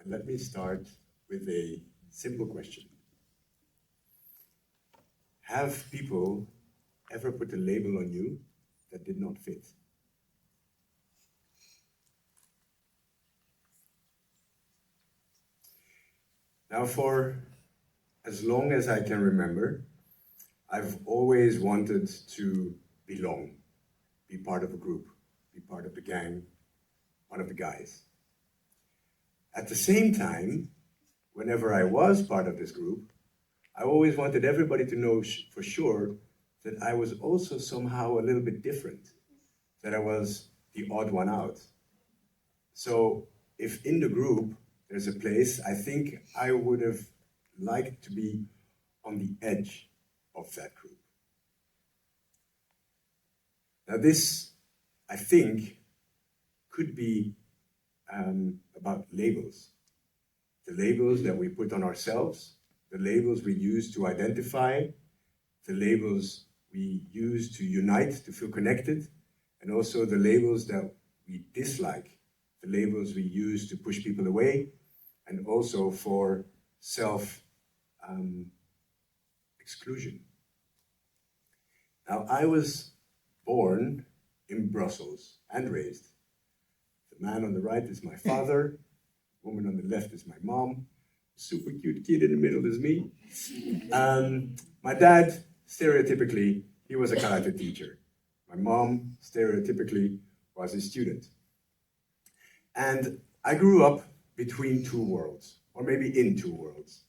Let me start with a simple question. Have people ever put a label on you that did not fit? Now, for as long as I can remember, I've always wanted to belong, be part of a group, be part of the gang, one of the guys. At the same time, whenever I was part of this group, I always wanted everybody to know for sure that I was also somehow a little bit different, that I was the odd one out. So if in the group there's a place, I think I would have liked to be on the edge of that group. Now this, I think, could be about labels. The labels that we put on ourselves, the labels we use to identify, the labels we use to unite, to feel connected, and also the labels that we dislike, the labels we use to push people away, and also for self-exclusion. Now, I was born in Brussels and raised. The man on the right is my father, the woman on the left is my mom, super cute kid in the middle is me. My dad, stereotypically, he was a karate teacher. My mom, stereotypically, was a student. And I grew up between two worlds, or maybe in two worlds.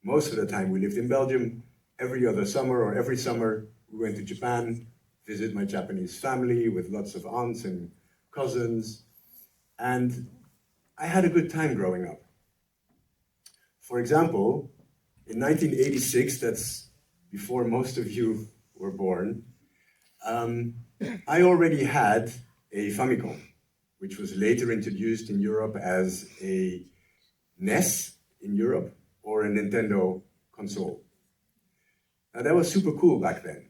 Most of the time we lived in Belgium. Every other summer or every summer we went to Japan, visit my Japanese family with lots of aunts and cousins. And I had a good time growing up. For example, in 1986, that's before most of you were born, I already had a Famicom, which was later introduced in Europe as a NES in Europe, or a Nintendo console. Now that was super cool back then.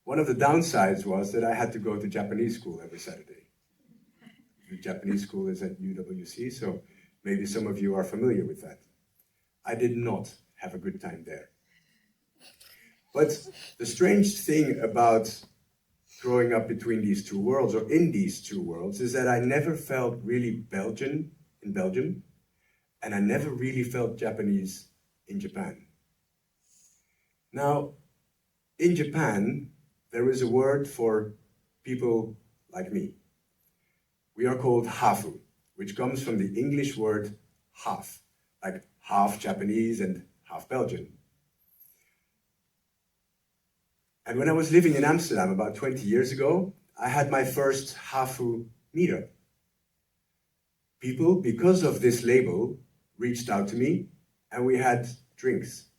One of the downsides was that I had to go to Japanese school every Saturday. The Japanese school is at UWC, so maybe some of you are familiar with that. I did not have a good time there. But the strange thing about growing up between these two worlds, or in these two worlds, is that I never felt really Belgian in Belgium, and I never really felt Japanese in Japan. Now, in Japan, there is a word for people like me. We are called hafu, which comes from the English word half, like half Japanese and half Belgian. And when I was living in Amsterdam about 20 years ago, I had my first hafu meetup. People, because of this label, reached out to me, and we had drinks,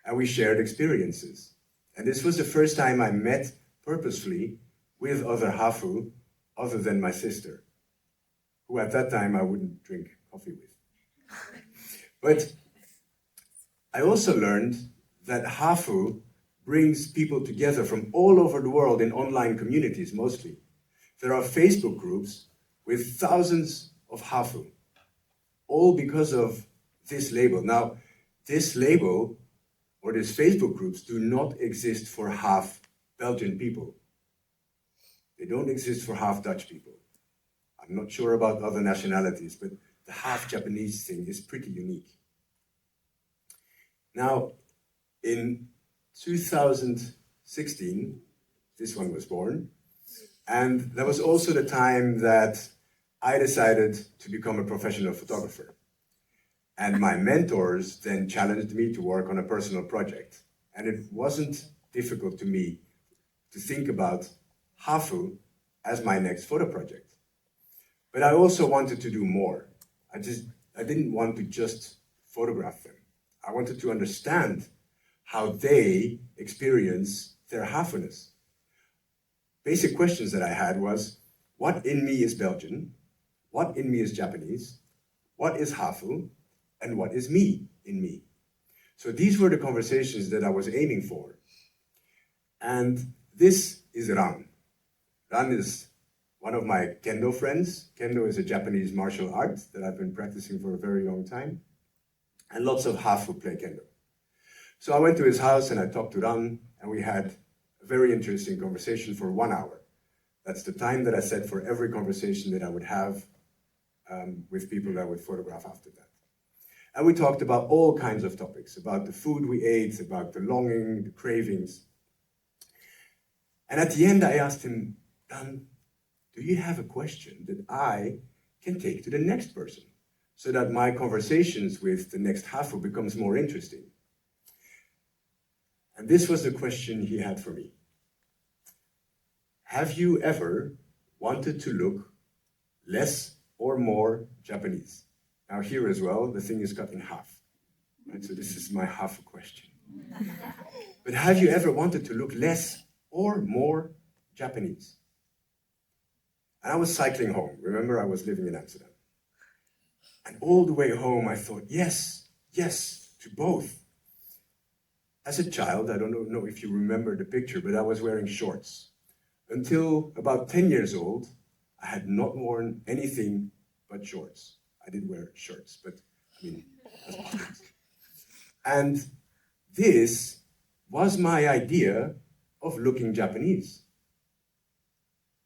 and we shared experiences. And this was the first time I met purposefully with other hafu, other than my sister, who at that time I wouldn't drink coffee with. But I also learned that hafu brings people together from all over the world in online communities, mostly. There are Facebook groups with thousands of hafu, all because of this label. Now, this label, or these Facebook groups, do not exist for half Belgian people. They don't exist for half Dutch people. I'm not sure about other nationalities, but the half Japanese thing is pretty unique. Now, in 2016, this one was born, and that was also the time that I decided to become a professional photographer. And my mentors then challenged me to work on a personal project. And it wasn't difficult to me to think about hafu as my next photo project. But I also wanted to do more. I didn't want to just photograph them. I wanted to understand how they experience their hafuness. Basic questions that I had was, what in me is Belgian? What in me is Japanese? What is hafu? And what is me in me? So these were the conversations that I was aiming for. And this is Ran. Ran is one of my kendo friends. Kendo is a Japanese martial art that I've been practicing for a very long time. And lots of hafu play kendo. So I went to his house and I talked to Ran, and we had a very interesting conversation for 1 hour. That's the time that I set for every conversation that I would have with people that I would photograph after that. And we talked about all kinds of topics, about the food we ate, about the longing, the cravings. And at the end, I asked him, Dan, do you have a question that I can take to the next person so that my conversations with the next hafu becomes more interesting? And this was the question he had for me. Have you ever wanted to look less or more Japanese? Now here as well, the thing is cut in half. Right? So this is my hafu question. But have you ever wanted to look less or more Japanese? And I was cycling home. Remember, I was living in Amsterdam. And all the way home, I thought, yes, yes, to both. As a child, I don't know if you remember the picture, but I was wearing shorts. Until about 10 years old, I had not worn anything but shorts. I did wear shirts, but I mean, as bottoms. And this was my idea of looking Japanese.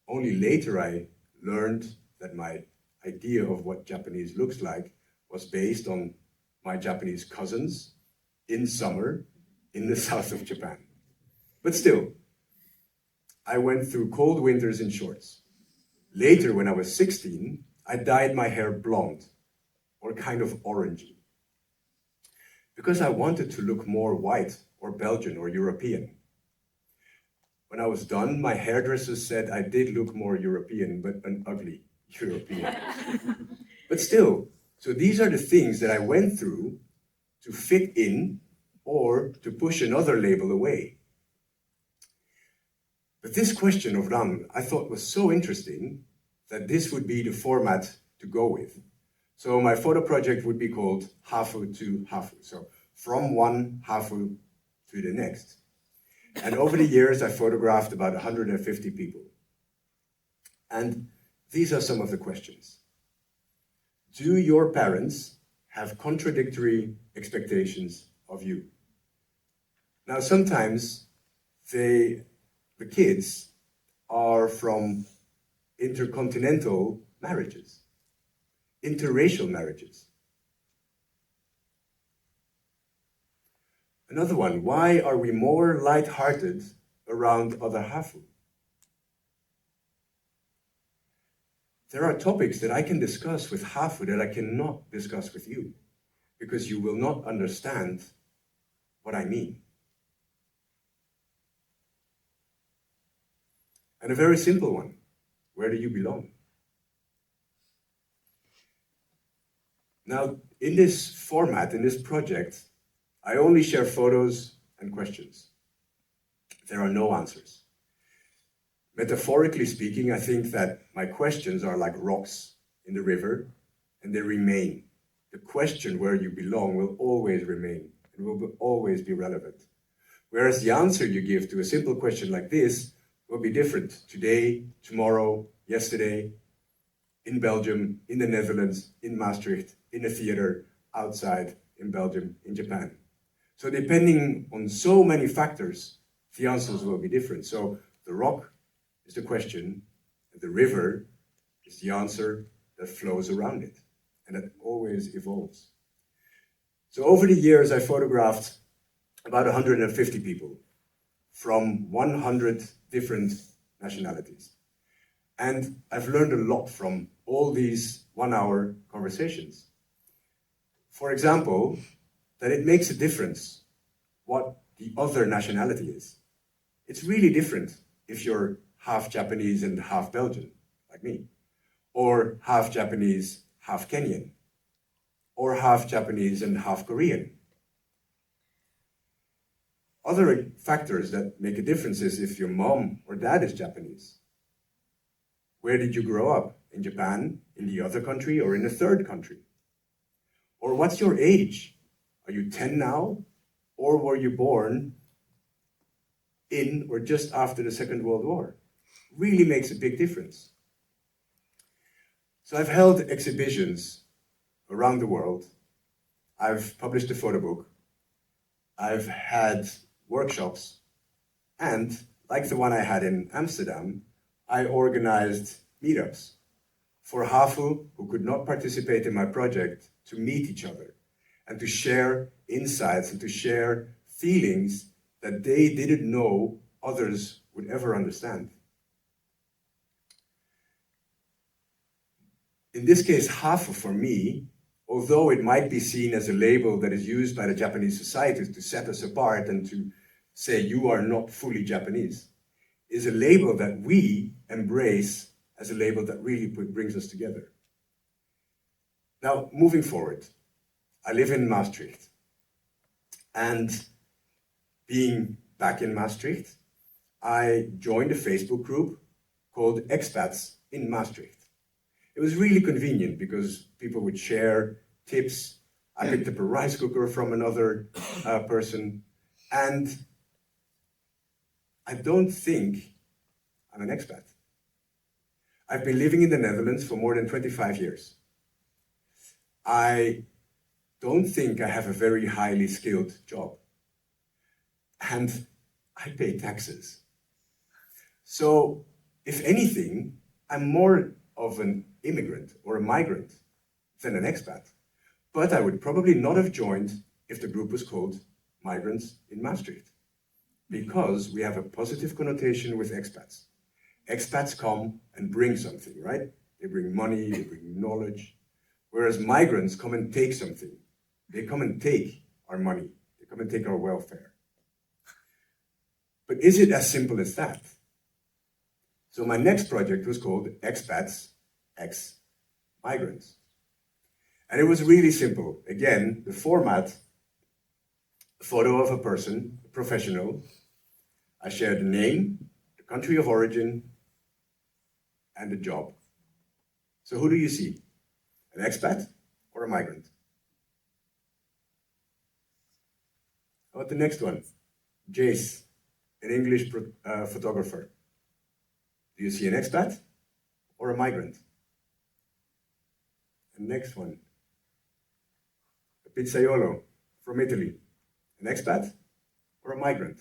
Only later I learned that my idea of what Japanese looks like was based on my Japanese cousins in summer in the south of Japan. But still, I went through cold winters in shorts. Later, when I was 16, I dyed my hair blonde, or kind of orangey, because I wanted to look more white, or Belgian, or European. When I was done, my hairdresser said I did look more European, but an ugly European. But still, so these are the things that I went through to fit in or to push another label away. But this question of Ran, I thought was so interesting that this would be the format to go with. So my photo project would be called Hafu to Hafu. So from one Hafu to the next. And over the years, I photographed about 150 people. And these are some of the questions. Do your parents have contradictory expectations of you? Now, sometimes the kids are from intercontinental marriages, interracial marriages. Another one, why are we more light-hearted around other hafu? There are topics that I can discuss with hafu that I cannot discuss with you, because you will not understand what I mean. And a very simple one, where do you belong? Now, in this format, in this project, I only share photos and questions. There are no answers. Metaphorically speaking, I think that my questions are like rocks in the river, and they remain. The question where you belong will always remain and will always be relevant. Whereas the answer you give to a simple question like this will be different today, tomorrow, yesterday, in Belgium, in the Netherlands, in Maastricht, in a theater, outside, in Belgium, in Japan. So depending on so many factors, the answers will be different. So the rock is the question, and the river is the answer that flows around it, and that always evolves. So over the years, I photographed about 150 people from 100 different nationalities. And I've learned a lot from all these 1 hour conversations. For example, that it makes a difference what the other nationality is. It's really different if you're half Japanese and half Belgian, like me, or half Japanese, half Kenyan, or half Japanese and half Korean. Other factors that make a difference is if your mom or dad is Japanese. Where did you grow up? In Japan, in the other country, or in a third country? Or what's your age? Are you 10 now? Or were you born in or just after the Second World War? Really makes a big difference. So I've held exhibitions around the world. I've published a photo book. I've had workshops. And like the one I had in Amsterdam, I organized meetups for Hafu, who could not participate in my project, to meet each other and to share insights and to share feelings that they didn't know others would ever understand. In this case, Hafu for me, although it might be seen as a label that is used by the Japanese society to set us apart and to say you are not fully Japanese, is a label that we embrace as a label that really brings us together. Now, moving forward, I live in Maastricht. And being back in Maastricht, I joined a Facebook group called Expats in Maastricht. It was really convenient because people would share tips. I picked up a rice cooker from another person. And I don't think I'm an expat. I've been living in the Netherlands for more than 25 years. I don't think I have a very highly skilled job. And I pay taxes. So, if anything, I'm more of an immigrant or a migrant than an expat. But I would probably not have joined if the group was called Migrants in Maastricht, because we have a positive connotation with expats. Expats come and bring something, right? They bring money, they bring knowledge, whereas migrants come and take something. They come and take our money, they come and take our welfare. But is it as simple as that? So my next project was called Expats X Migrants. And it was really simple. Again, the format, a photo of a person, a professional. I shared the name, the country of origin, and the job. So who do you see? An expat or a migrant? How about the next one? Jace, an English photographer. Do you see an expat or a migrant? And next one, a pizzaiolo from Italy. An expat or a migrant?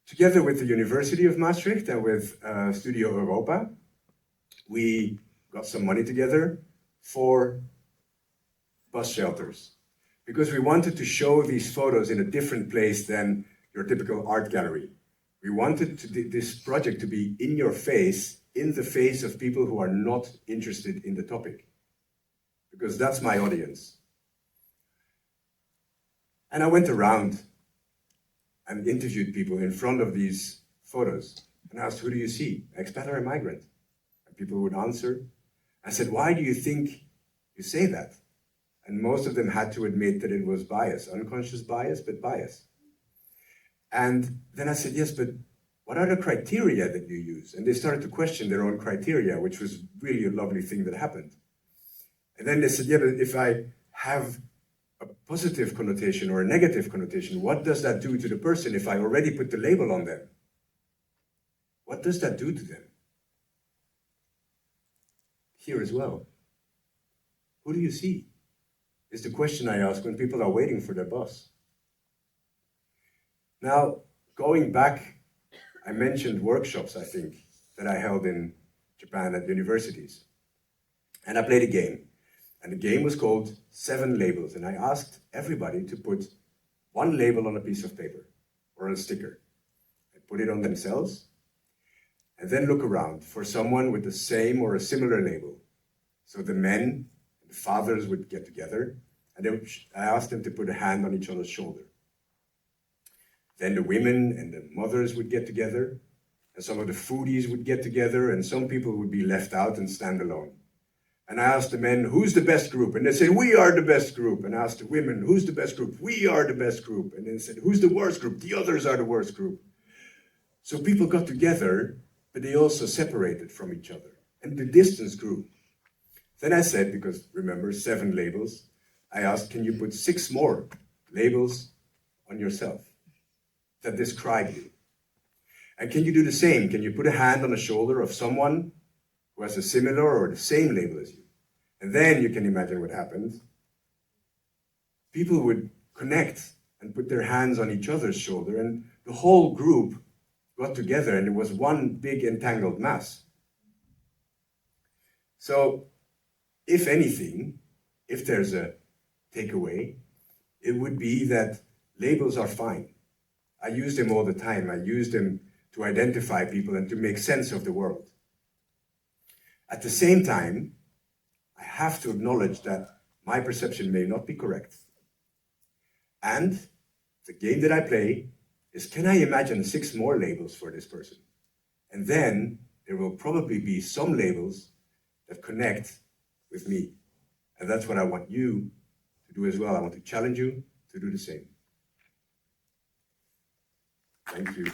Together with the University of Maastricht and with Studio Europa, we got some money together for bus shelters, because we wanted to show these photos in a different place than your typical art gallery. We wanted this project to be in your face, in the face of people who are not interested in the topic, because that's my audience. And I went around and interviewed people in front of these photos and asked, who do you see, expat or a migrant? And people would answer. I said, why do you think you say that? And most of them had to admit that it was bias, unconscious bias, but bias. And then I said, yes, but what are the criteria that you use? And they started to question their own criteria, which was really a lovely thing that happened. And then they said, yeah, but if I have a positive connotation or a negative connotation, what does that do to the person if I already put the label on them? What does that do to them? Here as well. Who do you see? Is the question I ask when people are waiting for their bus. Now, going back, I mentioned workshops, I think, that I held in Japan at universities. And I played a game. And the game was called 7 Labels. And I asked everybody to put 1 label on a piece of paper or on a sticker. And put it on themselves. And then look around for someone with the same or a similar label. So the men, the fathers would get together. And I asked them to put a hand on each other's shoulder. Then the women and the mothers would get together. And some of the foodies would get together. And some people would be left out and stand alone. And I asked the men, who's the best group? And they said, we are the best group. And I asked the women, who's the best group? We are the best group. And then they said, who's the worst group? The others are the worst group. So people got together, but they also separated from each other. And the distance grew. Then I said, because remember, 7 labels, I asked, can you put 6 more labels on yourself that describe you? And can you do the same? Can you put a hand on the shoulder of someone who has a similar or the same label as you. And then you can imagine what happens. People would connect and put their hands on each other's shoulder, and the whole group got together, and it was one big entangled mass. So, if anything, if there's a takeaway, it would be that labels are fine. I use them all the time. I use them to identify people and to make sense of the world. At the same time, I have to acknowledge that my perception may not be correct. And the game that I play is, can I imagine 6 more labels for this person? And then there will probably be some labels that connect with me. And that's what I want you to do as well. I want to challenge you to do the same. Thank you.